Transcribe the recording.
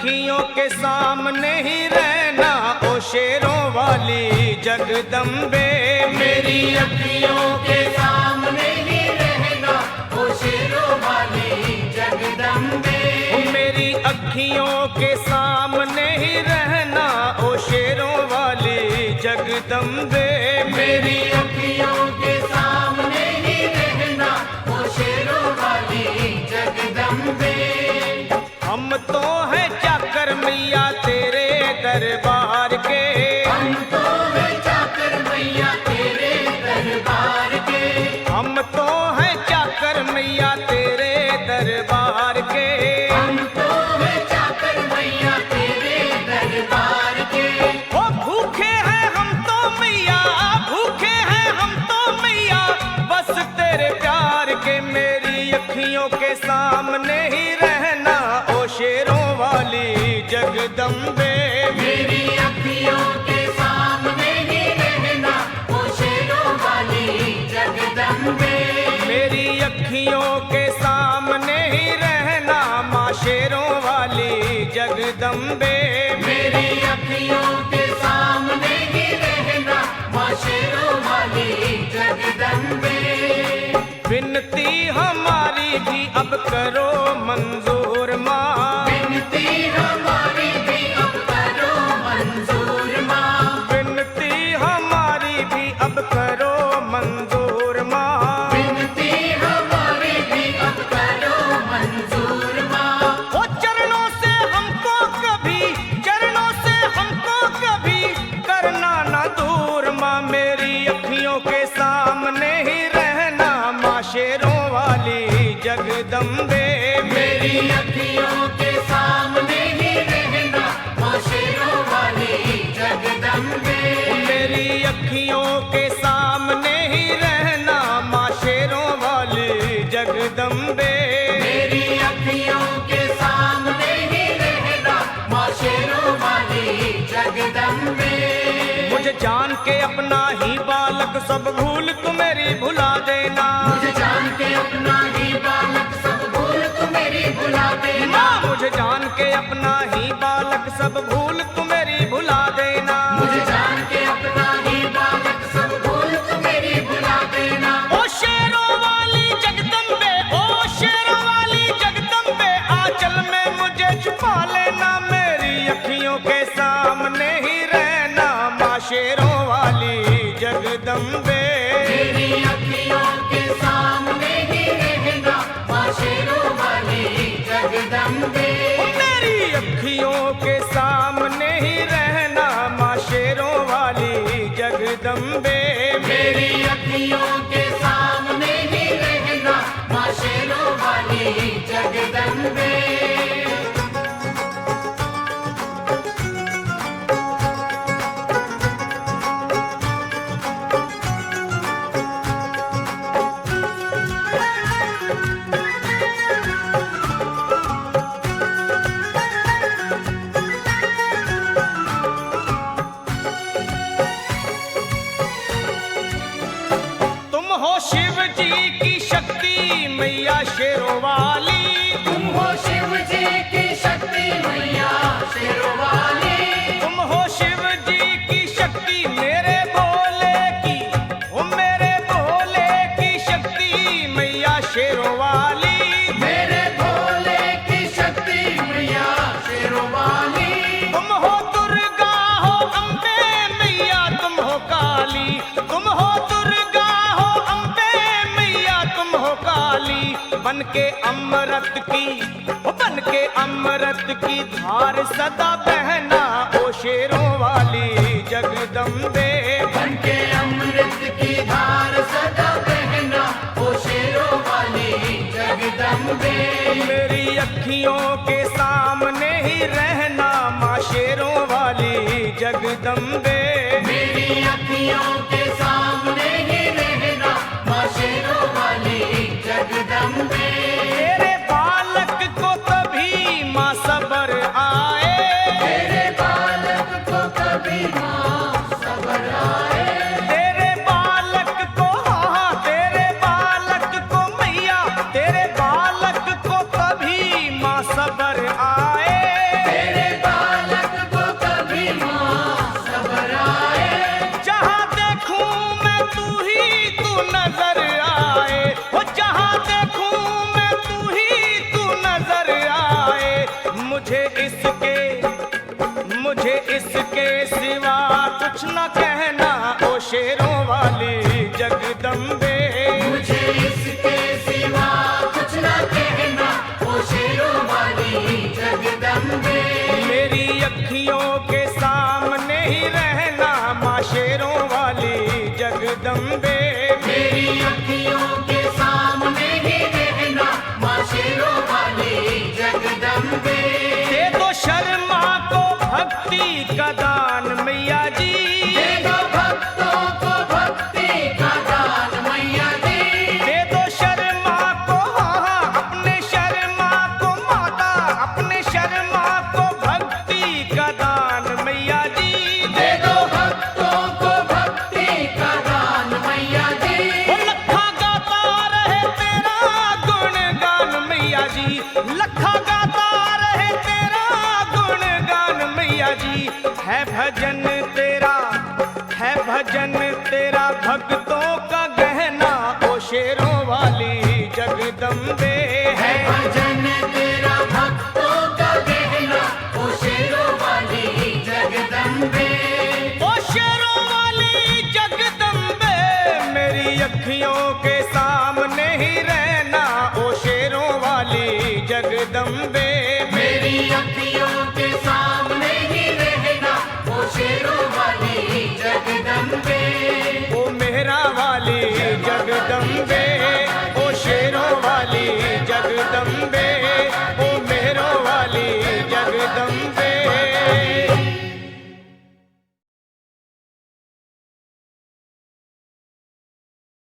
अखियों के सामने ही रहना ओ शेरों वाली जगदम्बे। मेरी अखियों के सामने ही रहना ओ शेरों वाली जगदम्बे। मेरी अखियों के सामने ही रहना ओ शेरों वाली जगदम्बे। मेरी अखियों के सामने ही रहना ओ शेरों वाली जगदम्बे। हम तो हैं चाकर मैया तेरे दरबार के। हम तो हैं चाकर मैया तेरे दरबार के। हम तो हैं चाकर मैया तेरे दरबार के। हम तो हैं चाकर मैया तेरे दरबार के। ओ भूखे हैं हम तो मैया, भूखे हैं हम तो मैया बस तेरे प्यार के। मेरी अखियों के सामने ही रहना ओ शेरों वाली जगदम्बे। मेरी अखियों के सामने ही रहना ओ शेरों वाली जगदम्बे। मेरी अखियों के सामने ही रहना माँ शेरों वाली जगदम्बे। मेरी अखियों के सामने ही रहना माँ शेरों वाली जगदम्बे। विनती हमारी भी अब करो मंजूर माँ। विनती हमारी भी अब करो मंजूर माँ। विनती हमारी भी अब करो मंजूर माँ। विनती हमारी भी अब करो मंजूर माँ। ओ चरणों से हमको कभी, चरणों से हमको कभी करना ना दूर माँ। मेरी अखियों के सामने ही रहना माँ शेरों वाली जगदम्बे। मेरी अखियों के सामने ही रहना माँ शेरों वाली जगदम्बे। मेरी अखियों के सामने ही रहना माँ शेरों वाली जगदम्बे। मेरी अखियों के सामने ही रहना माँ शेरों वाली जगदम्बे। मुझे जान के अपना ही बालक सब भूल तू मेरी भुला देना। मुझे जान के अपना ही बालक सब भूल तू मेरी भुला देना। माँ मुझे जान के अपना ही बालक सब भूल तू मेरी भुला देना। मुझे जान के अपना ही बालक सब भूल तू मेरी भुला देना। ओ शेरों वाली जगदम्बे, ओ शेरों वाली जगदम्बे आंचल में मुझे छुपा लेना। मेरी अखियों के सामने ही रहना माँ शेरों वाली जगदम्बे। मेरी अखियों के सामने ही रहना माँ शेरों वाली जगदम्बे। मेरी अखियों के सामने ही रहना माँ शेरों वाली जगदम्बे। मेरी अखियों के सामने ही रहना माँ शेरों वाली जगदम्बे। तुम हो शिव जी की शक्ति मैया शेरों वाली। तुम हो शिव जी की शक्ति मैया शेरों वाली। तुम हो शिव जी की शक्ति मेरे भोले की, ओ मेरे भोले की शक्ति मैया शेरों वाली। मेरे भोले की शक्ति मैया शेरों वाली। तुम हो दुर्गा हो अम्बे मैया तुम हो काली। तुम हो दुर्गा हो अम्बे मैया तुम हो काली। बन के अमृत की, बन के अमृत की धार सदा बहना ओ शेरों वाली जगदम्बे। बन के अमृत की धार सदा बहना ओ शेरों वाली जगदम्बे। मेरी अखियों के सामने ही रहना माँ शेरों वाली जगदम्बे। मेरी अखियों के सामने ही रहना माँ शेरों वाली जगदम्बे। तेरे बालक को कभी माँ सबर आए। तेरे बालक को कभी माँ सबर आए। तेरे बालक को, हाँ तेरे बालक को मैया, तेरे बालक को कभी माँ सबर आए। तेरे शेरों वाली जगदम्बे। मुझे इसके सिवा कुछ न कहना, ओ शेरों वाली जगदम्बे। मेरी अखियों के सामने ही रहना माँ शेरों वाली जगदम्बे। मेरी अखियों के सामने ही रहना, माँ शेरों वाली जगदम्बे। दे दो शर्मा को भक्ति का दान मैया जी, दे दो भक्तों को भक्ति का दान मैया जी। दे दो शर्मा को, हाँ अपने शर्मा को माता, अपने शर्मा को भक्ति का दान मैया जी। दे दो भक्तों को भक्ति का दान मैया जी। वो लखा गाता रहे तेरा गुणगान मैया जी, लखा गाता रहे तेरा गुणगान मैया जी। है भजन तेरा, है भजन तेरा भक्तों का गहना, ओ शेरों वाली जगदम्बे।